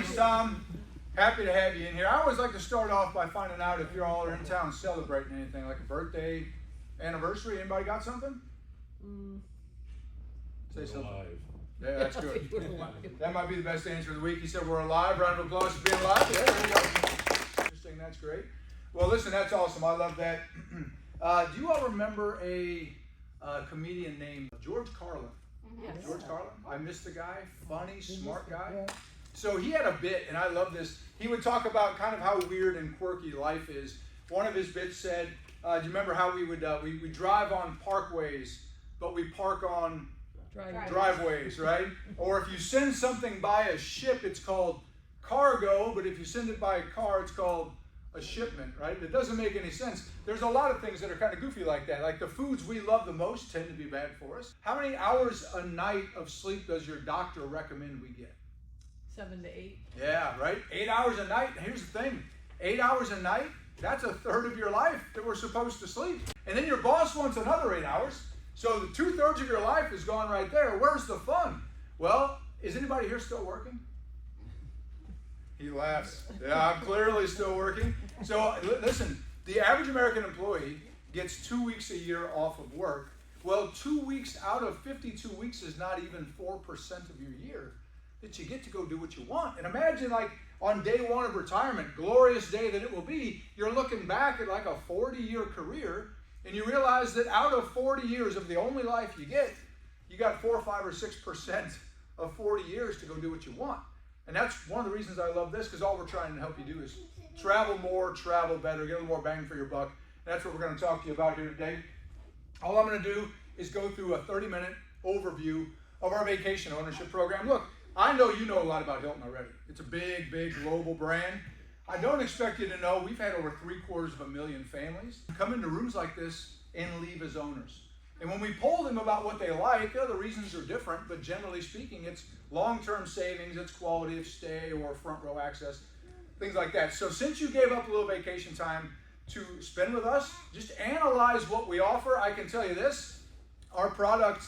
Thanks, Tom. Happy to have you in here. I always like to start off by finding out if you all are in town celebrating anything, like a birthday, anniversary. Anybody got something? Say something. Alive. Yeah, that's good. That might be the best answer of the week. He said we're alive. Round of applause for being alive. Yeah, there you go. Interesting. That's great. Well, listen, that's awesome. I love that. Do you all remember a comedian named George Carlin? Yes. George Carlin? I missed the guy. Funny, smart guy. So he had a bit, and I love this. He would talk about kind of how weird and quirky life is. One of his bits said, do you remember how we would we drive on parkways, but we park on driveways, right? Or if you send something by a ship, it's called cargo, but if you send it by a car, it's called a shipment, right? It doesn't make any sense. There's a lot of things that are kind of goofy like that. Like the foods we love the most tend to be bad for us. How many hours a night of sleep does your doctor recommend we get? 7 to 8. Yeah, right? 8 hours a night. Here's the thing. 8 hours a night, that's a third of your life that we're supposed to sleep. And then your boss wants another 8 hours. So the 2/3 of your life is gone right there. Where's the fun? Well, is anybody here still working? He laughs. Yeah, I'm clearly still working. So listen, the average American employee gets 2 weeks a year off of work. Well, 2 weeks out of 52 weeks is not even 4% of your year that you get to go do what you want. And imagine like on day one of retirement, glorious day that it will be, you're looking back at like a 40-year career and you realize that out of 40 years of the only life you get, you got 4, 5, or 6% of 40 years to go do what you want. And that's one of the reasons I love this, because all we're trying to help you do is travel more, travel better, get a little more bang for your buck. And that's what we're going to talk to you about here today. All I'm going to do is go through a 30-minute overview of our vacation ownership program. Look, I know you know a lot about Hilton already. It's a big, big global brand. I don't expect you to know we've had over 750,000 families come into rooms like this and leave as owners. And when we poll them about what they like, the reasons are different, but generally speaking, it's long-term savings, it's quality of stay or front row access, things like that. So since you gave up a little vacation time to spend with us, just analyze what we offer. I can tell you this, our product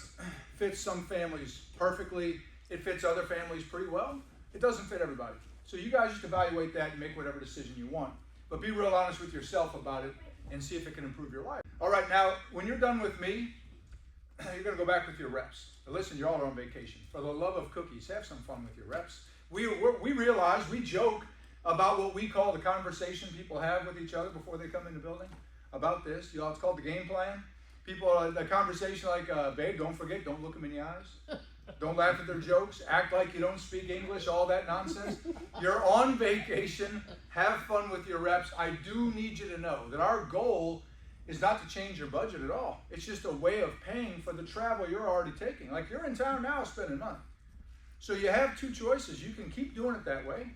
fits some families perfectly. It fits other families pretty well. It doesn't fit everybody. So you guys just evaluate that and make whatever decision you want. But be real honest with yourself about it and see if it can improve your life. All right, now, when you're done with me, you're going to go back with your reps. But listen, you all are on vacation. For the love of cookies, have some fun with your reps. We realize, we joke about what we call the conversation people have with each other before they come in the building about this. You know, it's called the game plan. People, the conversation like, babe, don't forget, don't look them in the eyes. Don't laugh at their jokes. Act like you don't speak English, all that nonsense. You're on vacation. Have fun with your reps. I do need you to know that our goal is not to change your budget at all. It's just a way of paying for the travel you're already taking. Like you're in town now spending money. So you have two choices. You can keep doing it that way,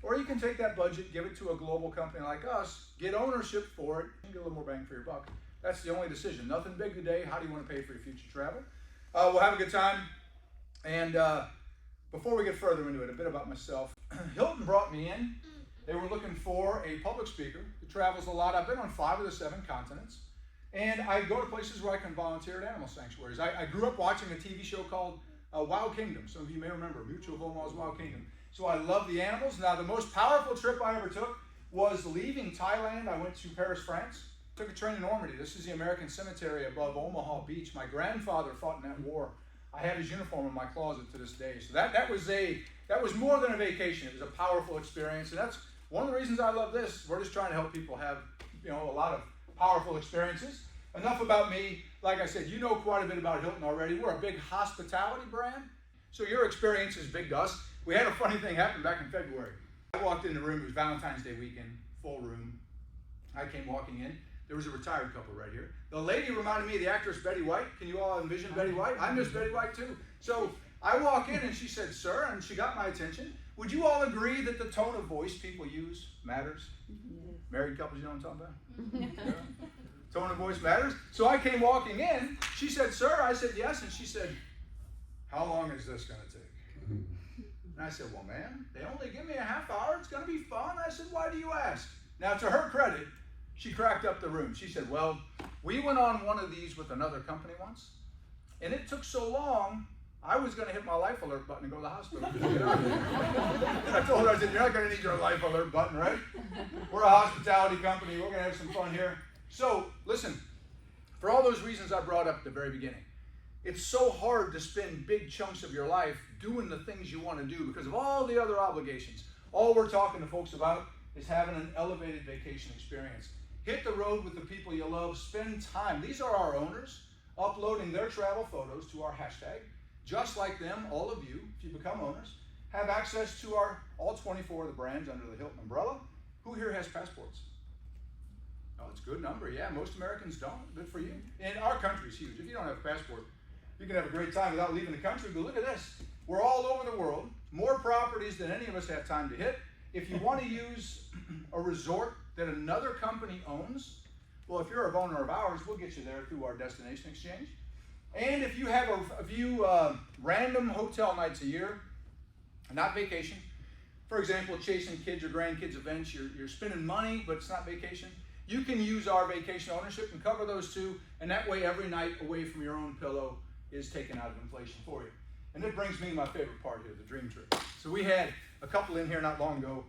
or you can take that budget, give it to a global company like us, get ownership for it, and get a little more bang for your buck. That's the only decision. Nothing big today. How do you want to pay for your future travel? We'll have a good time. And before we get further into it, a bit about myself. Hilton brought me in. They were looking for a public speaker who travels a lot. I've been on 5 of the 7 continents. And I go to places where I can volunteer at animal sanctuaries. I grew up watching a TV show called Wild Kingdom. Some of you may remember Mutual of Omaha's Wild Kingdom. So I love the animals. Now, the most powerful trip I ever took was leaving Thailand. I went to Paris, France. Took a train to Normandy. This is the American cemetery above Omaha Beach. My grandfather fought in that war. I have his uniform in my closet to this day. So that was more than a vacation. It was a powerful experience, and that's one of the reasons I love this. We're just trying to help people have, a lot of powerful experiences. Enough about me. Like I said, you know quite a bit about Hilton already. We're a big hospitality brand, so your experience is big to us. We had a funny thing happen back in February. I walked in the room. It was Valentine's Day weekend, full room. I came walking in. There was a retired couple right here. The lady reminded me of the actress Betty White. Can you all envision Betty White? I miss Betty White too. So I walk in and she said, sir, and she got my attention. Would you all agree that the tone of voice people use matters? Married couples, you know what I'm talking about? Yeah. Tone of voice matters. So I came walking in. She said, sir. I said, yes. And she said, how long is this going to take? And I said, well, ma'am, they only give me a half hour. It's going to be fun. I said, why do you ask? Now, to her credit, she cracked up the room. She said, well, we went on one of these with another company once, and it took so long I was going to hit my life alert button and go to the hospital. I told her, I said, you're not going to need your life alert button, right? We're a hospitality company. We're going to have some fun here. So, listen, for all those reasons I brought up at the very beginning, it's so hard to spend big chunks of your life doing the things you want to do because of all the other obligations. All we're talking to folks about is having an elevated vacation experience. Hit the road with the people you love. Spend time. These are our owners uploading their travel photos to our hashtag. Just like them, all of you, if you become owners, have access to all 24 of the brands under the Hilton umbrella. Who here has passports? Oh, it's a good number. Yeah, most Americans don't. Good for you. And our country's huge. If you don't have a passport, you can have a great time without leaving the country. But look at this. We're all over the world. More properties than any of us have time to hit. If you want to use a resort that another company owns, well, if you're a owner of ours, we'll get you there through our destination exchange. And if you have a few random hotel nights a year, not vacation, for example, chasing kids or grandkids events, you're spending money, but it's not vacation, you can use our vacation ownership and cover those too, and that way every night away from your own pillow is taken out of inflation for you. And it brings me to my favorite part here, the dream trip. So we had a couple in here not long ago,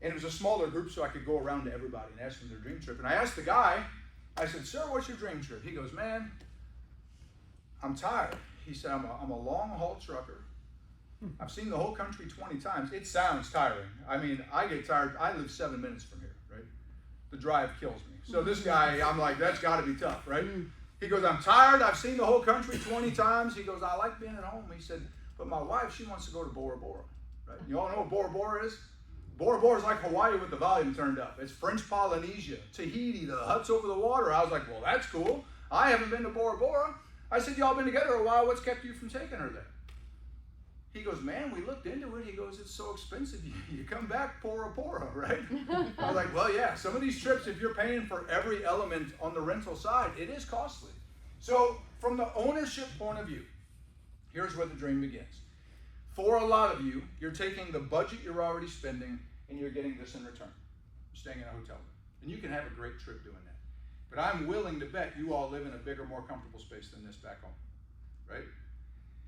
and it was a smaller group so I could go around to everybody and ask them their dream trip. And I asked the guy, I said, sir, what's your dream trip? He goes, man, I'm tired. He said, I'm a long-haul trucker. I've seen the whole country 20 times. It sounds tiring. I mean, I get tired. I live 7 minutes from here, right? The drive kills me. So this guy, I'm like, that's got to be tough, right? He goes, I'm tired. I've seen the whole country 20 times. He goes, I like being at home. He said, but my wife, she wants to go to Bora Bora, right? You all know what Bora Bora is? Bora Bora is like Hawaii with the volume turned up. It's French Polynesia, Tahiti, the huts over the water. I was like, well, that's cool. I haven't been to Bora Bora. I said, y'all been together a while. What's kept you from taking her there? He goes, man, we looked into it. He goes, it's so expensive. You come back Bora Bora, right? I was like, well, yeah, some of these trips, if you're paying for every element on the rental side, it is costly. So from the ownership point of view, here's where the dream begins. For a lot of you, you're taking the budget you're already spending and you're getting this in return. You're staying in a hotel room. And you can have a great trip doing that. But I'm willing to bet you all live in a bigger, more comfortable space than this back home, right?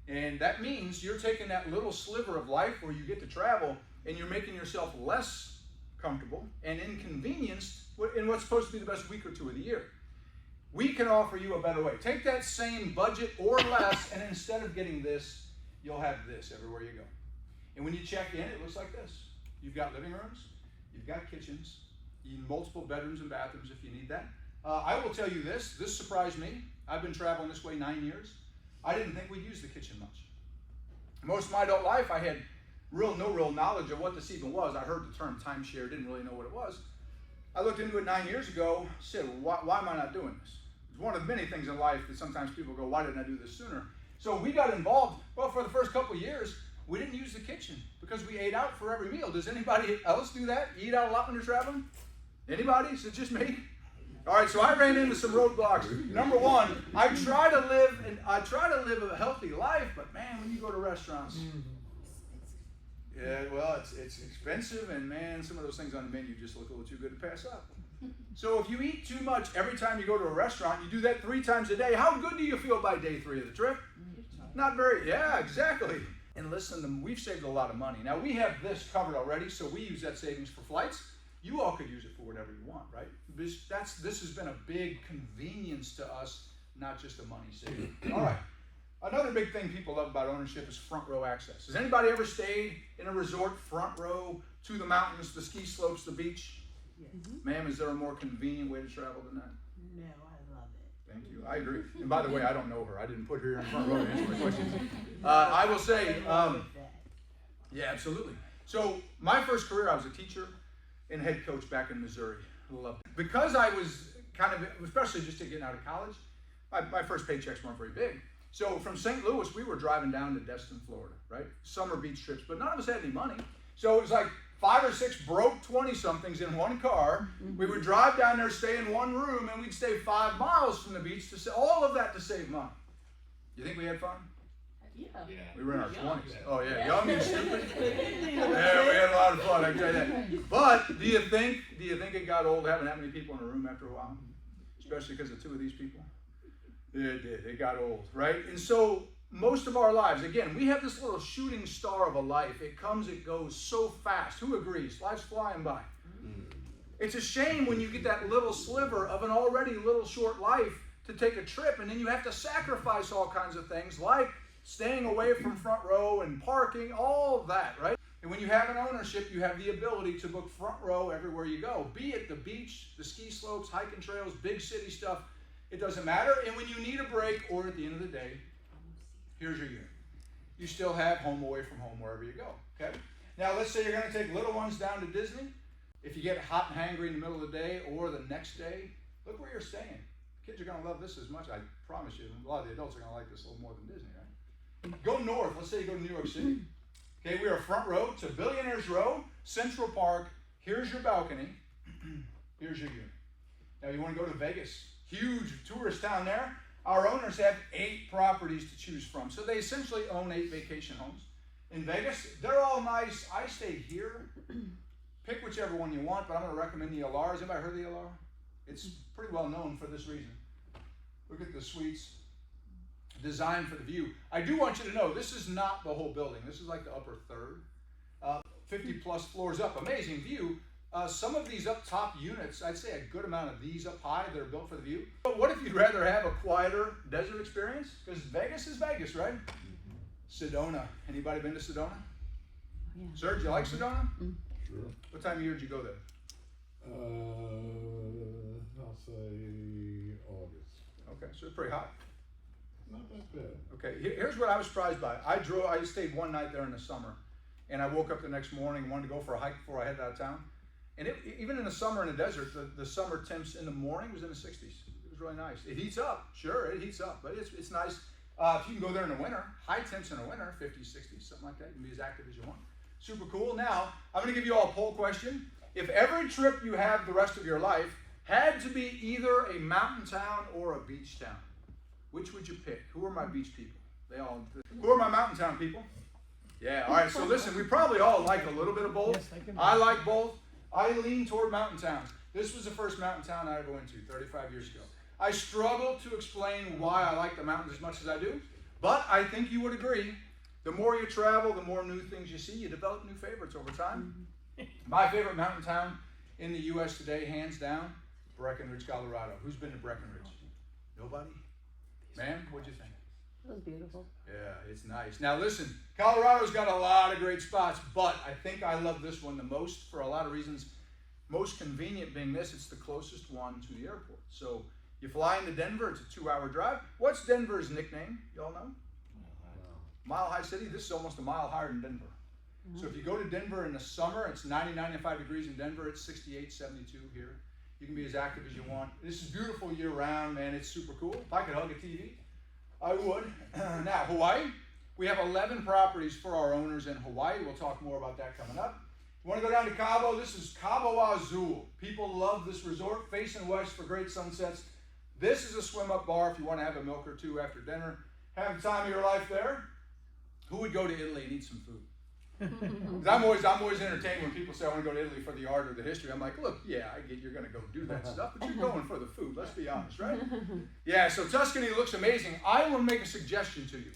And that means you're taking that little sliver of life where you get to travel and you're making yourself less comfortable and inconvenienced in what's supposed to be the best week or two of the year. We can offer you a better way. Take that same budget or less, and instead of getting this, you'll have this everywhere you go. And when you check in, it looks like this. You've got living rooms, you've got kitchens, you need multiple bedrooms and bathrooms if you need that. I will tell you this surprised me. I've been traveling this way 9 years. I didn't think we'd use the kitchen much. Most of my adult life, I had no real knowledge of what this even was. I heard the term timeshare, didn't really know what it was. I looked into it 9 years ago, said, well, why am I not doing this? It's one of many things in life that sometimes people go, why didn't I do this sooner? So we got involved. Well, for the first couple of years, we didn't use the kitchen because we ate out for every meal. Does anybody else do that? You eat out a lot when you're traveling? Anybody? Is it just me? All right, so I ran into some roadblocks. Number one, I try to live a healthy life, but man, when you go to restaurants, yeah, well, it's expensive, and man, some of those things on the menu just look a little too good to pass up. So if you eat too much every time you go to a restaurant, you do that 3 times a day, how good do you feel by day 3 of the trip? Not very, yeah, exactly. And listen, we've saved a lot of money. Now, we have this covered already, so we use that savings for flights. You all could use it for whatever you want, right? This has been a big convenience to us, not just a money saver. All right. Another big thing people love about ownership is front row access. Has anybody ever stayed in a resort front row to the mountains, the ski slopes, the beach? Yes. Ma'am, is there a more convenient way to travel than that? No, I love it. Thank you. I agree. And by the way, I don't know her. I didn't put her here in front row to answer my questions. I will say, yeah, absolutely. So my first career, I was a teacher and head coach back in Missouri. I loved it. Because I was kind of, especially just getting out of college, my first paychecks weren't very big. So from St. Louis, we were driving down to Destin, Florida, right? Summer beach trips, but none of us had any money. So it was like 5 or 6 broke 20-somethings in one car. We would drive down there, stay in one room, and we'd stay 5 miles from the beach, all of that to save money. You think we had fun? Yeah. We were in our 20s. Oh, yeah. Yeah. Young and stupid. Yeah, we had a lot of fun, I can tell you that. But do you think it got old having that many people in a room after a while? Especially because of 2 of these people? It did. It got old, right? And so most of our lives, again, we have this little shooting star of a life. It comes, it goes so fast. Who agrees? Life's flying by. It's a shame when you get that little sliver of an already little short life to take a trip, and then you have to sacrifice all kinds of things like staying away from front row and parking, all of that, right? And when you have an ownership, you have the ability to book front row everywhere you go, be it the beach, the ski slopes, hiking trails, big city stuff. It doesn't matter. And when you need a break, or at the end of the day, here's your unit. You still have home away from home wherever you go, okay? Now, let's say you're going to take little ones down to Disney. If you get hot and hangry in the middle of the day or the next day, look where you're staying. Kids are going to love this as much. I promise you, a lot of the adults are going to like this a little more than Disney, right? Go north. Let's say you go to New York City. Okay, we are front row to Billionaire's Row, Central Park. Here's your balcony. Here's your unit. Now, you want to go to Vegas. Huge tourist town there. Our owners have 8 properties to choose from. So they essentially own 8 vacation homes. In Vegas, they're all nice. I stay here. Pick whichever one you want, but I'm going to recommend the Alara. Has anybody heard of the Alara? It's pretty well known for this reason. Look at the suites. Designed for the view. I do want you to know, this is not the whole building. This is like the upper third. 50 plus floors up. Amazing view. Some of these up top units, I'd say a good amount of these up high, that are built for the view. But what if you'd rather have a quieter desert experience? Because Vegas is Vegas, right? Sedona. Anybody been to Sedona? Yeah. Serge, you like Sedona? Sure. What time of year did you go there? I'll say August. Okay, so it's pretty hot. Not that bad. Okay, here's what I was surprised by. I stayed one night there in the summer, and I woke up the next morning and wanted to go for a hike before I headed out of town. And even in the summer in the desert, the summer temps in the morning was in the 60s. It was really nice. It heats up, sure, it heats up, but it's nice. If you can go there in the winter, high temps in the winter, 50s, 60s, something like that. You can be as active as you want. Super cool. Now, I'm going to give you all a poll question. If every trip you have the rest of your life had to be either a mountain town or a beach town, which would you pick? Who are my beach people? Who are my mountain town people? Yeah, all right, so listen, we probably all like a little bit of both. Yes, I like both. I lean toward mountain towns. This was the first mountain town I ever went to 35 years ago. I struggle to explain why I like the mountains as much as I do, but I think you would agree. The more you travel, the more new things you see. You develop new favorites over time. My favorite mountain town in the U.S. today, hands down, Breckenridge, Colorado. Who's been to Breckenridge? Nobody? Man, what'd you think? It was beautiful. Yeah, it's nice. Now listen, Colorado's got a lot of great spots, but I think I love this one the most for a lot of reasons. Most convenient being this, it's the closest one to the airport. So you fly into Denver, it's a 2-hour drive. What's Denver's nickname? Y'all know? Mile High City. This is almost a mile higher than Denver. So if you go to Denver in the summer, it's 90, 95 degrees in Denver. It's 68, 72 here. You can be as active as you want. This is beautiful year round, man. It's super cool. If I could hug a TV, I would. Now, Hawaii. We have 11 properties for our owners in Hawaii. We'll talk more about that coming up. You want to go down to Cabo? This is Cabo Azul. People love this resort, facing west for great sunsets. This is a swim-up bar if you want to have a milk or two after dinner. Have the time of your life there. Who would go to Italy and eat some food? I'm always entertained when people say I want to go to Italy for the art or the history. I'm like, look, yeah, I get you're going to go do that stuff, but you're going for the food. Let's be honest, right? Yeah, so Tuscany looks amazing. I want to make a suggestion to you.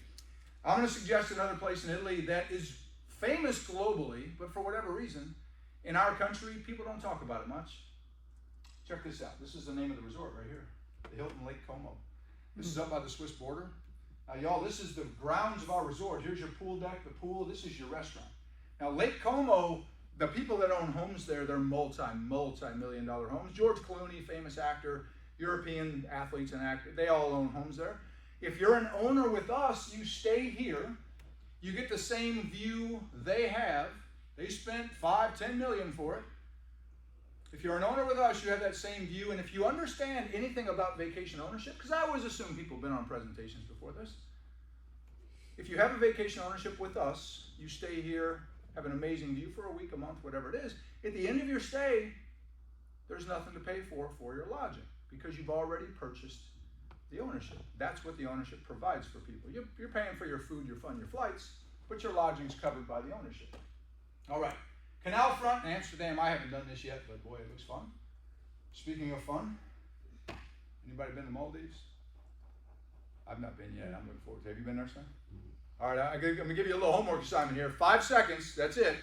I'm going to suggest another place in Italy that is famous globally, but for whatever reason, in our country, people don't talk about it much. Check this out. This is the name of the resort right here, the Hilton Lake Como. This is up by the Swiss border. Y'all, this is the grounds of our resort. Here's your pool deck, the pool. This is your restaurant. Now, Lake Como, the people that own homes there, they're multi-million-dollar homes. George Clooney, famous actor, European athletes and actors, they all own homes there. If you're an owner with us, you stay here. You get the same view they have. They spent $5-10 million for it. If you're an owner with us, you have that same view. And if you understand anything about vacation ownership, because I always assume people have been on presentations before this. If you have a vacation ownership with us, you stay here, have an amazing view for a week, a month, whatever it is. At the end of your stay, there's nothing to pay for your lodging because you've already purchased the ownership. That's what the ownership provides for people. You're paying for your food, your fun, your flights, but your lodging's covered by the ownership. All right. Canal Front in Amsterdam. I haven't done this yet, but boy, it looks fun. Speaking of fun, anybody been to Maldives? I've not been yet. I'm looking forward to it. Have you been there, son? All right, I'm going to give you a little homework assignment here. 5 seconds, that's it.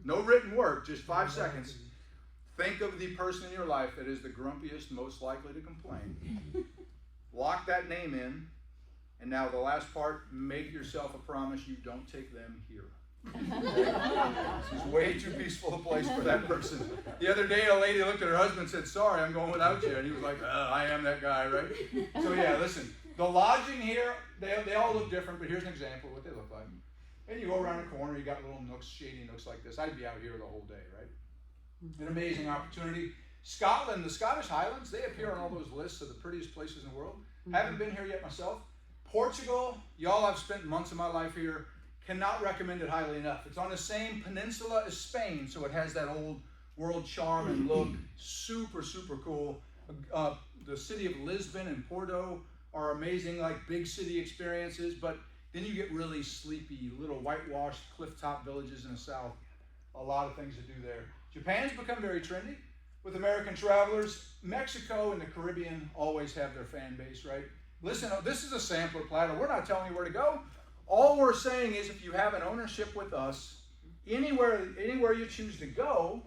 No written work, just 5 seconds. Think of the person in your life that is the grumpiest, most likely to complain. Lock that name in. And now the last part, make yourself a promise you don't take them here. This is way too peaceful a place for that person. The other day, a lady looked at her husband and said, sorry, I'm going without you. And he was like, I am that guy, right? So yeah, listen, the lodging here, they all look different, but here's an example of what they look like. And you go around a corner, you got little nooks, shady nooks like this. I'd be out here the whole day, right? An amazing opportunity. Scotland, the Scottish Highlands, they appear on all those lists of the prettiest places in the world. Haven't been here yet myself. Portugal, y'all, I've spent months of my life here. Cannot recommend it highly enough. It's on the same peninsula as Spain, so it has that old world charm and look. Super, super cool. The city of Lisbon and Porto are amazing, like big city experiences, but then you get really sleepy, little whitewashed cliff-top villages in the south. A lot of things to do there. Japan's become very trendy with American travelers. Mexico and the Caribbean always have their fan base, right? Listen, this is a sampler platter. We're not telling you where to go. All we're saying is if you have an ownership with us, anywhere you choose to go,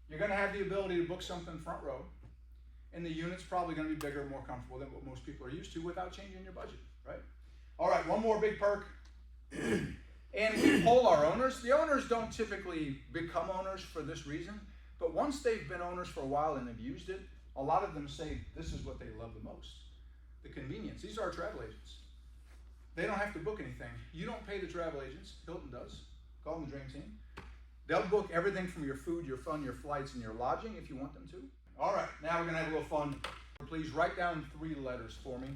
you're going to have the ability to book something front row. And the unit's probably going to be bigger and more comfortable than what most people are used to without changing your budget, right? All right, one more big perk. And we poll our owners. The owners don't typically become owners for this reason, but once they've been owners for a while and have used it, a lot of them say this is what they love the most. The convenience. These are our travel agents. They don't have to book anything. You don't pay the travel agents. Hilton does. Call them the Dream Team. They'll book everything from your food, your fun, your flights, and your lodging if you want them to. All right, now we're going to have a little fun. Please write down 3 letters for me.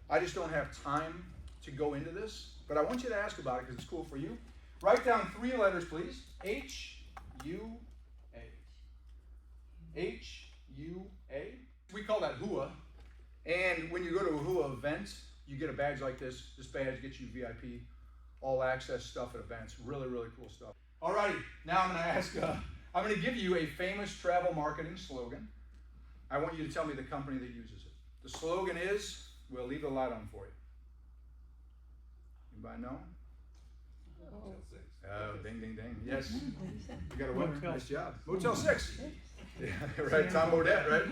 I just don't have time to go into this, but I want you to ask about it because it's cool for you. Write down 3 letters, please. H-U-A. H-U-A. We call that HUA. And when you go to a HUA event, you get a badge like this. This badge gets you VIP, all access stuff at events. Really, really cool stuff. All righty, now I'm going to ask, I'm going to give you a famous travel marketing slogan. I want you to tell me the company that uses it. The slogan is, we'll leave the light on for you. Anybody know? Oh, ding, ding, ding. Yes. You got a winner. Nice job. Motel 6. Yeah, right, Tom Bodette, right?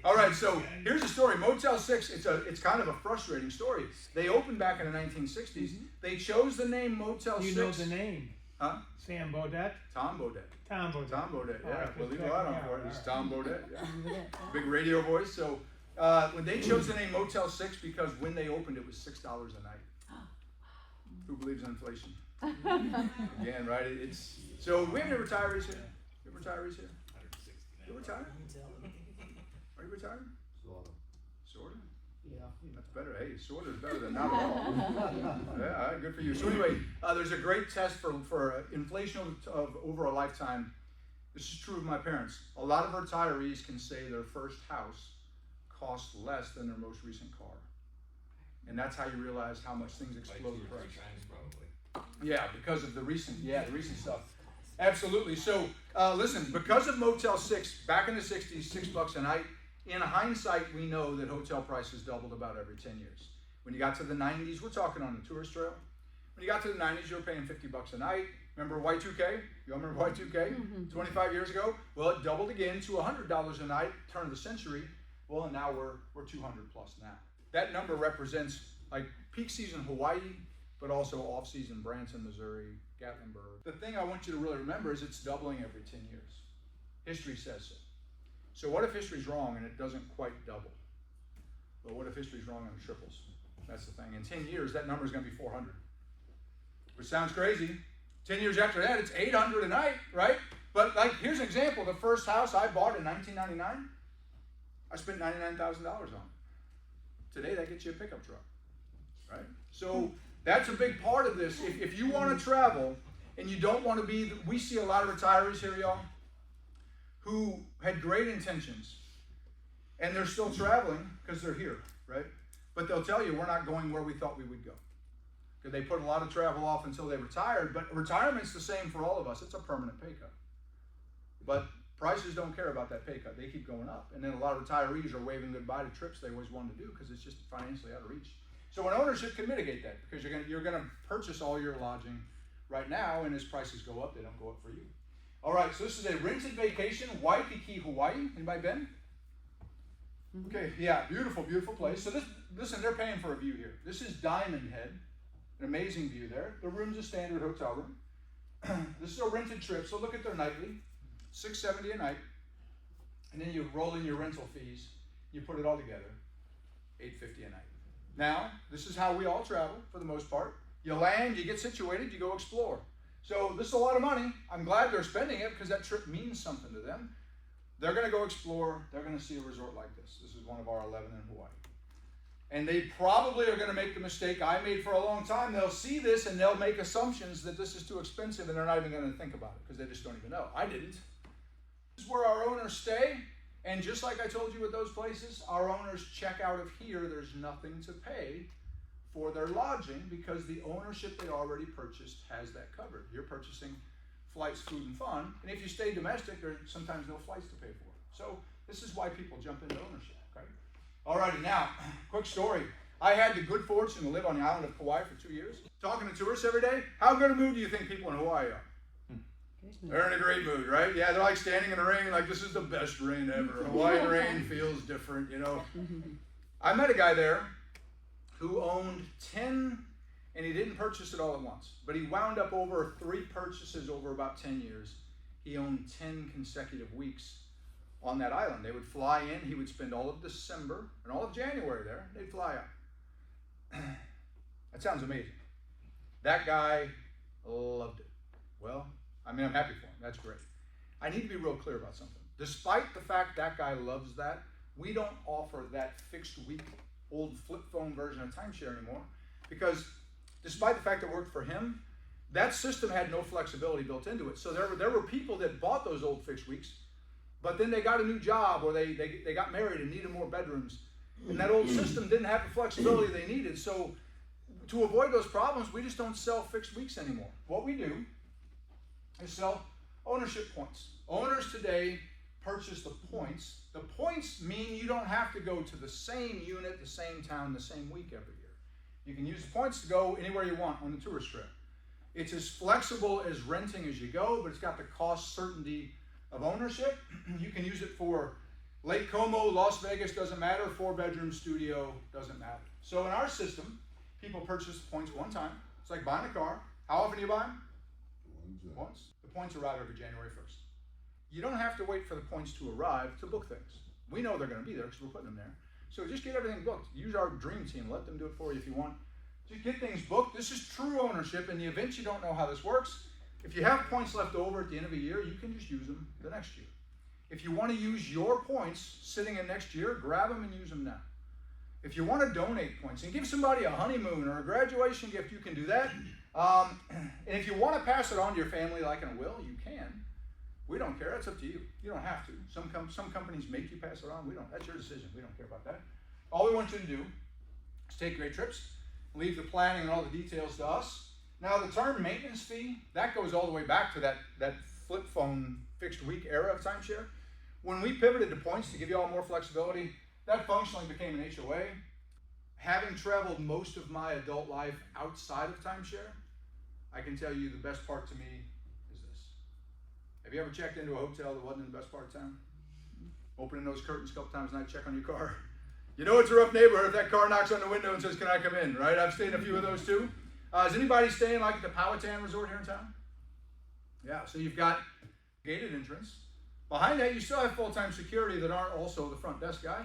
All right, so here's the story. Motel 6, it's kind of a frustrating story. They opened back in the 1960s. They chose the name Motel 6. You know the name? Huh? Sam Bodette? Tom Bodette. Tom Bodette. Tom Bodette, yeah. Right, We'll leave a light on for it. It's Tom Bodette. Yeah. Yeah. Big radio voice. So when they chose the name Motel 6 because when they opened it was $6 a night. Who believes in inflation? Again, right? It's so we have any retirees here? You have retirees here? You retired? Are you retired? Sort of. Yeah. That's better. Hey, sort of is better than not at all. Yeah, all right, good for you. So anyway, there's a great test for inflation of over a lifetime. This is true of my parents. A lot of retirees can say their first house cost less than their most recent car. And that's how you realize how much things explode in price. Yeah, because of the recent stuff. Absolutely. So listen, because of Motel 6, back in the 60s, $6 a night, in hindsight, we know that hotel prices doubled about every 10 years. When you got to the 90s, we're talking on the tourist trail. When you got to the 90s, you were paying $50 a night. Remember Y2K? You all remember Y2K? Mm-hmm. 25 years ago? Well, it doubled again to $100 a night, turn of the century. Well, and now we're 200 plus now. That number represents like peak season Hawaii, but also off-season Branson, Missouri, Gatlinburg. The thing I want you to really remember is it's doubling every 10 years. History says so. So what if history's wrong and it doesn't quite double? Well, what if history's wrong and it triples? That's the thing. In 10 years, that number is going to be 400. Which sounds crazy. 10 years after that, it's 800 a night, right? But like, here's an example. The first house I bought in 1999, I spent $99,000 on it. Today, that gets you a pickup truck, right? So that's a big part of this. If you want to travel and you don't want to be, we see a lot of retirees here, y'all, who had great intentions and they're still traveling because they're here, right? But they'll tell you, we're not going where we thought we would go. Because they put a lot of travel off until they retired, but retirement's the same for all of us. It's a permanent pay cut. But prices don't care about that pay cut. They keep going up. And then a lot of retirees are waving goodbye to trips they always wanted to do because it's just financially out of reach. So an ownership can mitigate that because you're gonna purchase all your lodging right now, and as prices go up, they don't go up for you. All right, so this is a rented vacation, Waikiki, Hawaii. Anybody been? Okay, yeah, beautiful, beautiful place. So listen, they're paying for a view here. This is Diamond Head, an amazing view there. The room's a standard hotel room. This is a rented trip, so look at their nightly, $670 a night, and then you roll in your rental fees. You put it all together, $850 a night. Now, this is how we all travel for the most part. You land, you get situated, you go explore. So this is a lot of money. I'm glad they're spending it because that trip means something to them. They're going to go explore. They're going to see a resort like this. This is one of our 11 in Hawaii. And they probably are going to make the mistake I made for a long time. They'll see this and they'll make assumptions that this is too expensive and they're not even going to think about it because they just don't even know. I didn't. This is where our owners stay. And just like I told you with those places, our owners check out of here. There's nothing to pay for their lodging because the ownership they already purchased has that covered. You're purchasing flights, food, and fun. And if you stay domestic, there's sometimes no flights to pay for. So this is why people jump into ownership. Okay? Alrighty, now, quick story. I had the good fortune to live on the island of Kauai for 2 years. Talking to tourists every day. How good a mood do you think people in Hawaii are? They're in a great mood, right? Yeah, they're like standing in the rain, like this is the best rain ever. Hawaiian rain feels different, you know. I met a guy there who owned 10, and he didn't purchase it all at once, but he wound up over 3 purchases over about 10 years. He owned 10 consecutive weeks on that island. They would fly in, he would spend all of December and all of January there, they'd fly out. That sounds amazing. That guy loved it. Well, I mean, I'm happy for him, that's great. I need to be real clear about something. Despite the fact that guy loves that, we don't offer that fixed week old flip phone version of timeshare anymore because despite the fact it worked for him, that system had no flexibility built into it. So there were people that bought those old fixed weeks, but then they got a new job or they got married and needed more bedrooms. And that old system didn't have the flexibility they needed. So to avoid those problems, we just don't sell fixed weeks anymore. What we do is sell ownership points. Owners today purchase the points. The points mean you don't have to go to the same unit, the same town, the same week every year. You can use the points to go anywhere you want on the tourist trip. It's as flexible as renting as you go, but it's got the cost certainty of ownership. You can use it for Lake Como, Las Vegas, doesn't matter, 4-bedroom studio, doesn't matter. So in our system, people purchase points one time. It's like buying a car. How often do you buy them? Once. The points arrive every January 1st. You don't have to wait for the points to arrive to book things. We know they're going to be there because we're putting them there. So just get everything booked. Use our dream team. Let them do it for you if you want. Just get things booked. This is true ownership. In the event you don't know how this works, if you have points left over at the end of a year, you can just use them the next year. If you want to use your points sitting in next year, grab them and use them now. If you want to donate points and give somebody a honeymoon or a graduation gift, you can do that. And if you want to pass it on to your family like in a will, you can. We don't care. That's up to you. You don't have to. Some companies make you pass it on. We don't. That's your decision. We don't care about that. All we want you to do is take great trips, leave the planning and all the details to us. Now, the term maintenance fee, that goes all the way back to that flip phone fixed week era of timeshare. When we pivoted to points to give you all more flexibility, that functionally became an HOA. Having traveled most of my adult life outside of timeshare, I can tell you the best part to me is this. Have you ever checked into a hotel that wasn't in the best part of town? Opening those curtains a couple times a night, check on your car. You know it's a rough neighborhood if that car knocks on the window and says, "Can I come in?" Right? I've stayed in a few of those too. Is anybody staying like at the Powhatan Resort here in town? Yeah, so you've got gated entrance. Behind that, you still have full-time security that aren't also the front desk guy.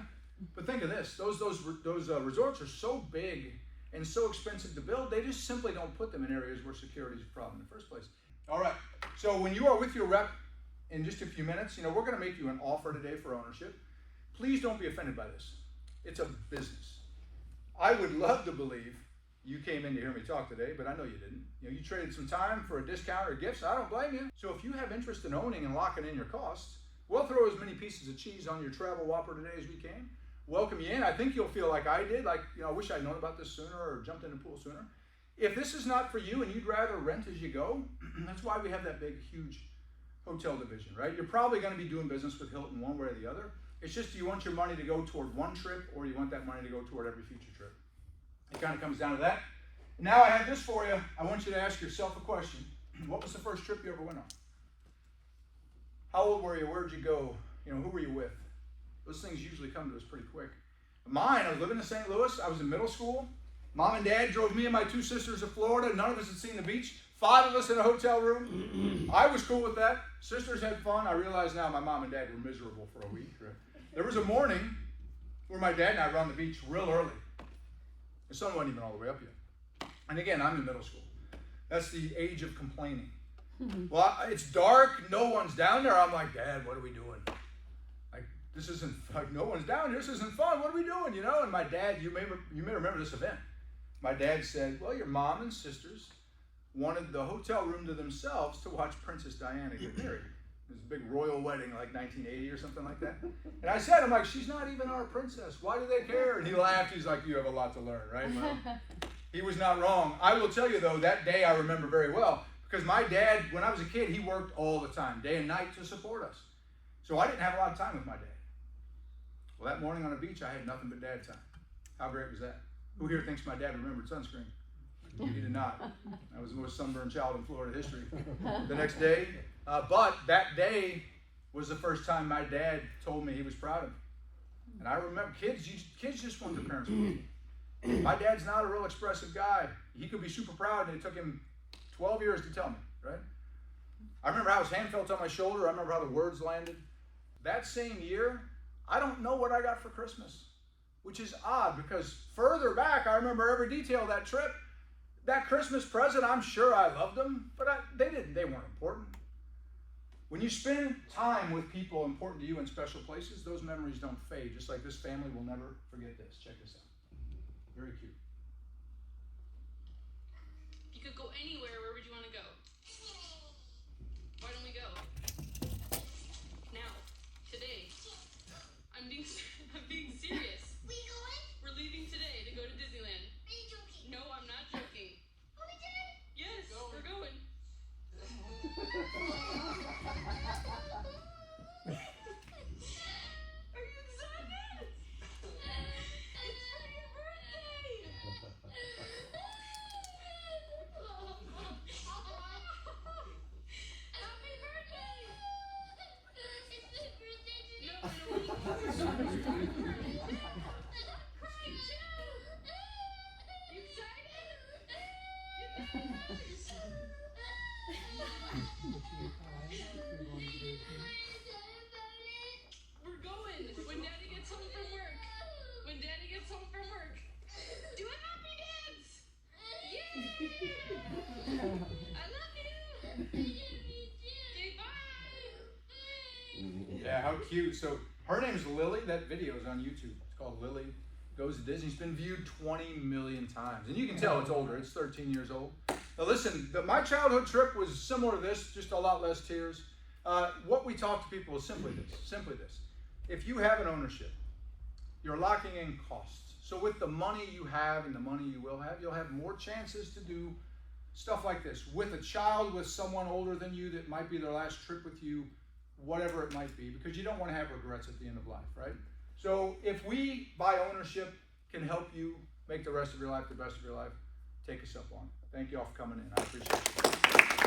But think of this, those resorts are so big and so expensive to build, they just simply don't put them in areas where security is a problem in the first place. All right, so when you are with your rep in just a few minutes, we're going to make you an offer today for ownership. Please don't be offended by this. It's a business. I would love to believe you came in to hear me talk today, but I know you didn't. You traded some time for a discount or gifts. I don't blame you. So if you have interest in owning and locking in your costs, we'll throw as many pieces of cheese on your travel whopper today as we can. Welcome you in. I think you'll feel like I did, I wish I'd known about this sooner or jumped in the pool sooner. If this is not for you and you'd rather rent as you go, that's why we have that big, huge hotel division, right? You're probably going to be doing business with Hilton one way or the other. It's just, do you want your money to go toward one trip or you want that money to go toward every future trip? It kind of comes down to that. Now I have this for you. I want you to ask yourself a question. What was the first trip you ever went on? How old were you? Where'd you go? Who were you with? Those things usually come to us pretty quick. Mine, I was living in St. Louis. I was in middle school. Mom and Dad drove me and my 2 sisters to Florida. None of us had seen the beach. 5 of us in a hotel room. I was cool with that. Sisters had fun. I realize now my mom and dad were miserable for a week. Right? There was a morning where my dad and I were on the beach real early. The sun wasn't even all the way up yet. And again, I'm in middle school. That's the age of complaining. Well, it's dark. No one's down there. I'm like, Dad, what are we doing? This isn't, no one's down here. This isn't fun. What are we doing? And my dad, you may remember this event. My dad said, well, your mom and sisters wanted the hotel room to themselves to watch Princess Diana get married. It was a big royal wedding, like 1980 or something like that. And I said, I'm like, she's not even our princess. Why do they care? And he laughed. He's like, you have a lot to learn, right? Well, he was not wrong. I will tell you, though, that day I remember very well because my dad, when I was a kid, he worked all the time, day and night to support us. So I didn't have a lot of time with my dad. Well, that morning on the beach, I had nothing but dad time. How great was that? Who here thinks my dad remembered sunscreen? He did not. I was the most sunburned child in Florida history. The next day, but that day was the first time my dad told me he was proud of me. And I remember kids just want their parents to be. My dad's not a real expressive guy. He could be super proud, and it took him 12 years to tell me, right? I remember how his hand felt on my shoulder. I remember how the words landed. That same year, I don't know what I got for Christmas, which is odd because further back, I remember every detail of that trip. That Christmas present, I'm sure I loved them, but they weren't important. When you spend time with people important to you in special places, those memories don't fade, just like this family will never forget this. Check this out. Very cute. You could go anywhere. Where would you want to go? Why don't we go? Now. Today. I'm being serious. We going? We're leaving today to go to Disneyland. Are you joking? No, I'm not joking. Are we done? Yes, we're going. Are you excited? It's for your birthday. Happy birthday. It's my birthday today. No. We're going when Daddy gets home from work. When Daddy gets home from work. Do a happy dance! Yay! I love you! Say bye! Yeah, how cute. So her name's Lily. That video is on YouTube. It's called Lily Goes to Disney. It's been viewed 20 million times. And you can tell it's older. It's 13 years old. Now listen, my childhood trip was similar to this, just a lot less tears. What we talk to people is simply this. If you have an ownership, you're locking in costs. So with the money you have and the money you will have, you'll have more chances to do stuff like this. With a child, with someone older than you that might be their last trip with you, whatever it might be, because you don't want to have regrets at the end of life, right? So if we, by ownership, can help you make the rest of your life the best of your life, take us up on it. Thank you all for coming in. I appreciate it.